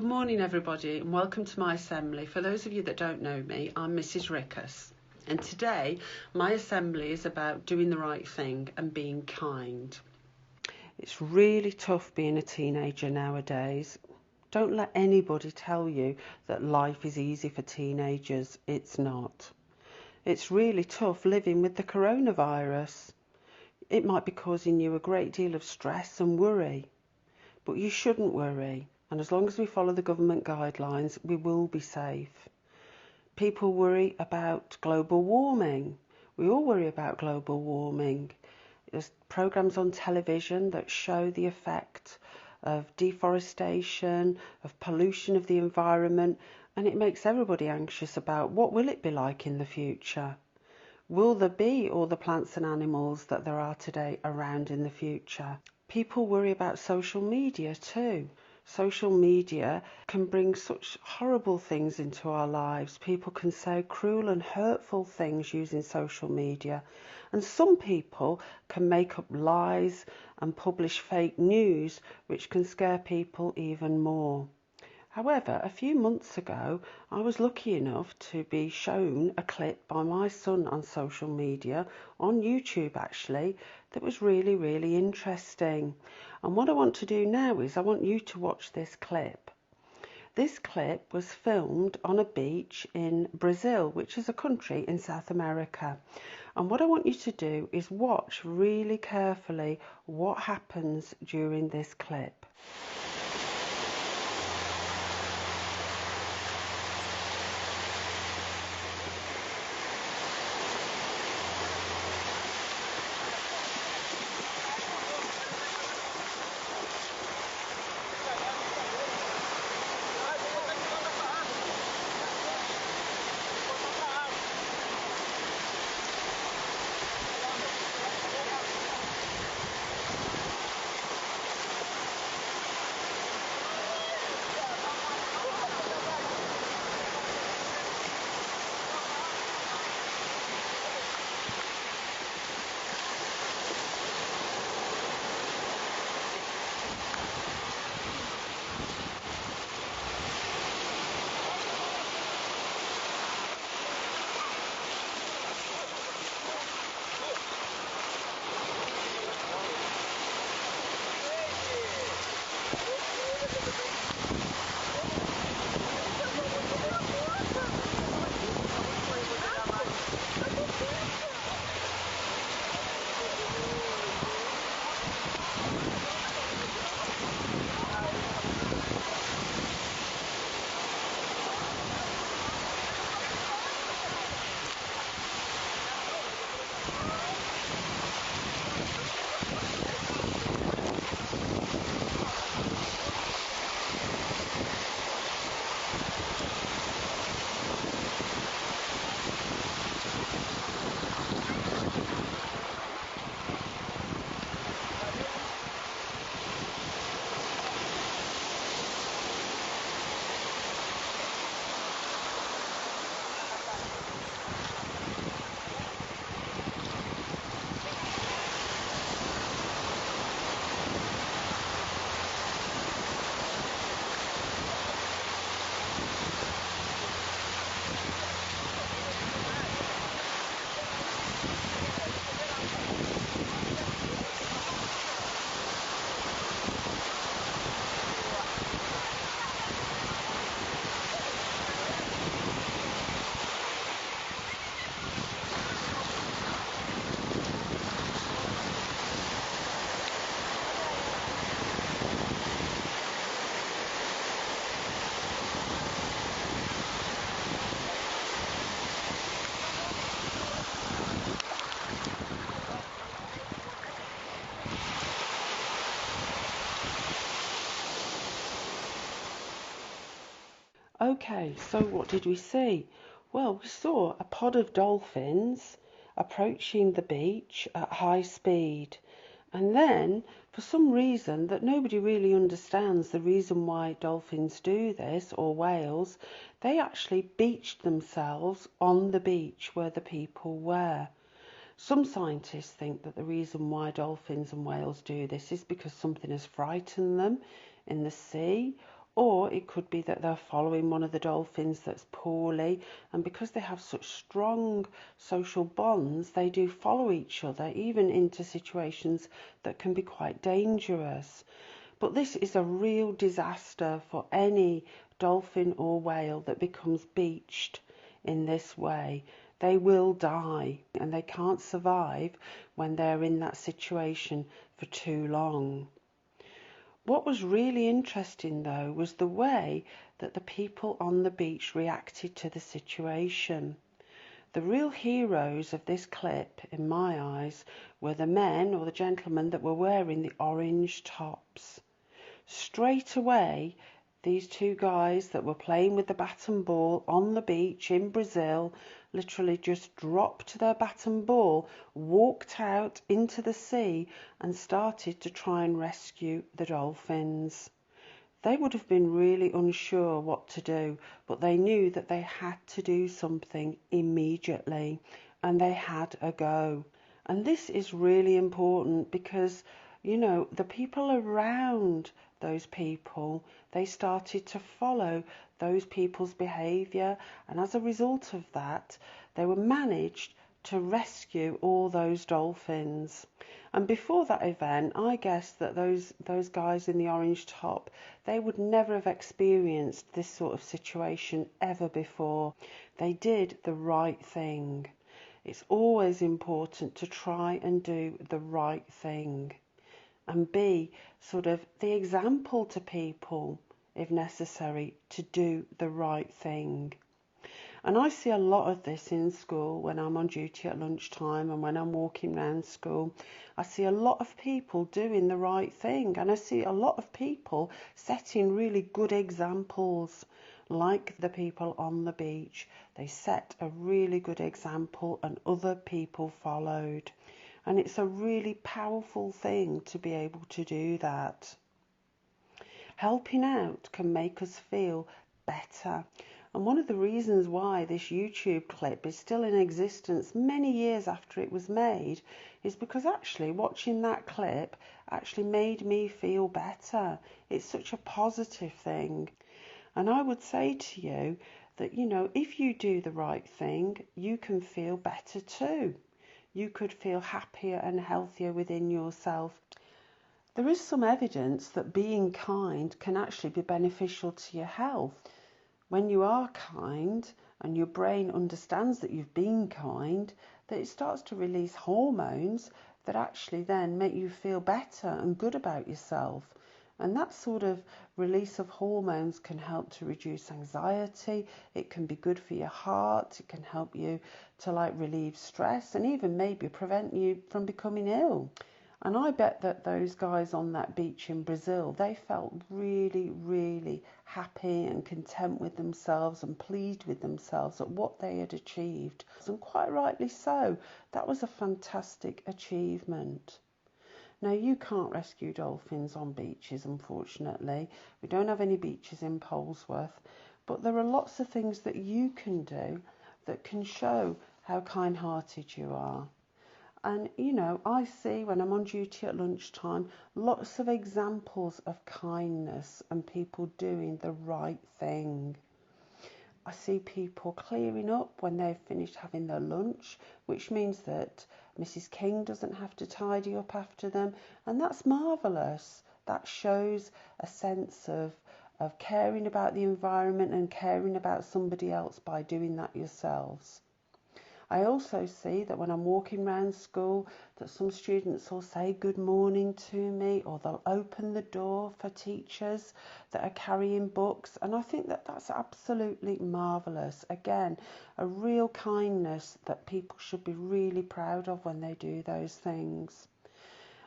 Good morning, everybody, and welcome to my assembly. For those of you that don't know me, I'm Mrs. Rickus, and today my assembly is about doing the right thing and being kind. It's really tough being a teenager nowadays. Don't let anybody tell you that life is easy for teenagers. It's not. It's really tough living with the coronavirus. It might be causing you a great deal of stress and worry, but you shouldn't worry. And as long as we follow the government guidelines, we will be safe. People worry about global warming. We all worry about global warming. There's programs on television that show the effect of deforestation, of pollution of the environment, and it makes everybody anxious about what will it be like in the future. Will there be all the plants and animals that there are today around in the future? People worry about social media too. Social media can bring such horrible things into our lives. People can say cruel and hurtful things using social media. And some people can make up lies and publish fake news, which can scare people even more. However, a few months ago, I was lucky enough to be shown a clip by my son on social media, on YouTube actually, that was really, really interesting. And what I want to do now is I want you to watch this clip. This clip was filmed on a beach in Brazil, which is a country in South America. And what I want you to do is watch really carefully what happens during this clip. Okay, so what did we see? Well, we saw a pod of dolphins approaching the beach at high speed. And then, for some reason that nobody really understands the reason why dolphins do this, or whales, they actually beached themselves on the beach where the people were. Some scientists think that the reason why dolphins and whales do this is because something has frightened them in the sea, Or it could be that they're following one of the dolphins that's poorly, and because they have such strong social bonds, they do follow each other, even into situations that can be quite dangerous. But this is a real disaster for any dolphin or whale that becomes beached in this way. They will die, and they can't survive when they're in that situation for too long. What was really interesting, though, was the way that the people on the beach reacted to the situation. The real heroes of this clip, in my eyes, were the men or the gentlemen that were wearing the orange tops. Straight away, these two guys that were playing with the bat and ball on the beach in Brazil literally just dropped their bat and ball, walked out into the sea and started to try and rescue the dolphins. They would have been really unsure what to do, but they knew that they had to do something immediately, and they had a go. And this is really important because, the people around those people, they started to follow those people's behaviour, and as a result of that, they were managed to rescue all those dolphins. And before that event, I guess that those guys in the orange top, they would never have experienced this sort of situation ever before. They did the right thing. It's always important to try and do the right thing and be sort of the example to people, if necessary, to do the right thing. And I see a lot of this in school when I'm on duty at lunchtime and when I'm walking around school. I see a lot of people doing the right thing, and I see a lot of people setting really good examples, like the people on the beach. They set a really good example and other people followed. And it's a really powerful thing to be able to do that. Helping out can make us feel better. And one of the reasons why this YouTube clip is still in existence many years after it was made is because actually watching that clip actually made me feel better. It's such a positive thing. And I would say to you that, if you do the right thing, you can feel better too. You could feel happier and healthier within yourself. There is some evidence that being kind can actually be beneficial to your health. When you are kind and your brain understands that you've been kind, that it starts to release hormones that actually then make you feel better and good about yourself. And that sort of release of hormones can help to reduce anxiety. It can be good for your heart. It can help you to relieve stress and even maybe prevent you from becoming ill. And I bet that those guys on that beach in Brazil, they felt really, really happy and content with themselves and pleased with themselves at what they had achieved. And quite rightly so. That was a fantastic achievement. Now, you can't rescue dolphins on beaches, unfortunately. We don't have any beaches in Polesworth, but there are lots of things that you can do that can show how kind-hearted you are. And, I see when I'm on duty at lunchtime, lots of examples of kindness and people doing the right thing. I see people clearing up when they've finished having their lunch, which means that Mrs. King doesn't have to tidy up after them, and that's marvellous. That shows a sense of caring about the environment and caring about somebody else by doing that yourselves. I also see that when I'm walking around school that some students will say good morning to me, or they'll open the door for teachers that are carrying books, and I think that that's absolutely marvellous. Again, a real kindness that people should be really proud of when they do those things.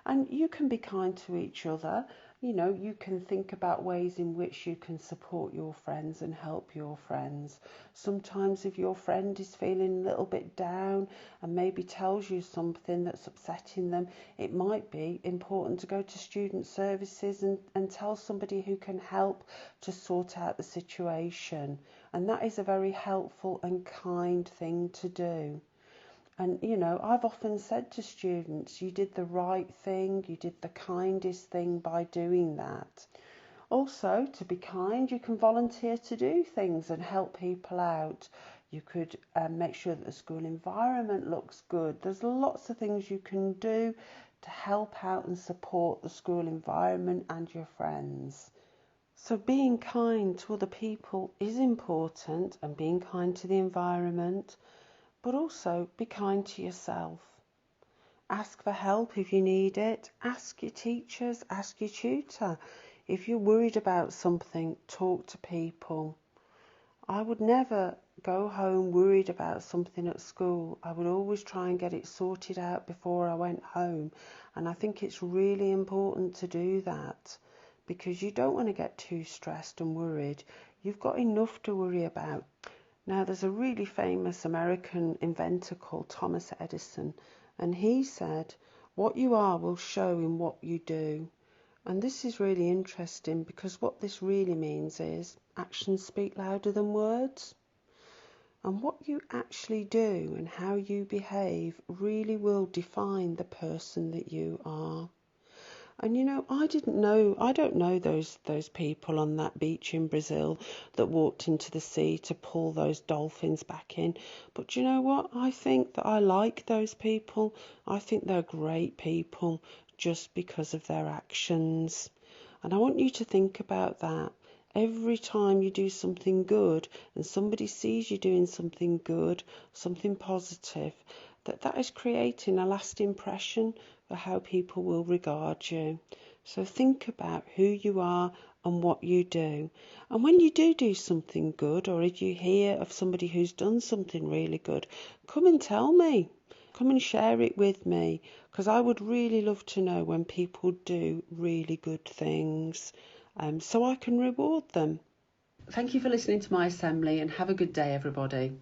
And you can be kind to each other. You can think about ways in which you can support your friends and help your friends. Sometimes if your friend is feeling a little bit down and maybe tells you something that's upsetting them, it might be important to go to student services and tell somebody who can help to sort out the situation. And that is a very helpful and kind thing to do. And, I've often said to students, you did the right thing, you did the kindest thing by doing that. Also, to be kind, you can volunteer to do things and help people out. You could make sure that the school environment looks good. There's lots of things you can do to help out and support the school environment and your friends. So being kind to other people is important, and being kind to the environment, but also be kind to yourself. Ask for help if you need it. Ask your teachers, ask your tutor. If you're worried about something, talk to people. I would never go home worried about something at school. I would always try and get it sorted out before I went home. And I think it's really important to do that, because you don't want to get too stressed and worried. You've got enough to worry about. Now, there's a really famous American inventor called Thomas Edison, and he said, "What you are will show in what you do." And this is really interesting, because what this really means is actions speak louder than words. And what you actually do and how you behave really will define the person that you are. And I don't know those people on that beach in Brazil that walked into the sea to pull those dolphins back in. But you know what? I think that I like those people. I think they're great people just because of their actions. And I want you to think about that. Every time you do something good and somebody sees you doing something good, something positive, that is creating a lasting impression for how people will regard you. So think about who you are and what you do. And when you do something good, or if you hear of somebody who's done something really good, come and tell me. Come and share it with me, because I would really love to know when people do really good things, so I can reward them. Thank you for listening to my assembly, and have a good day, everybody.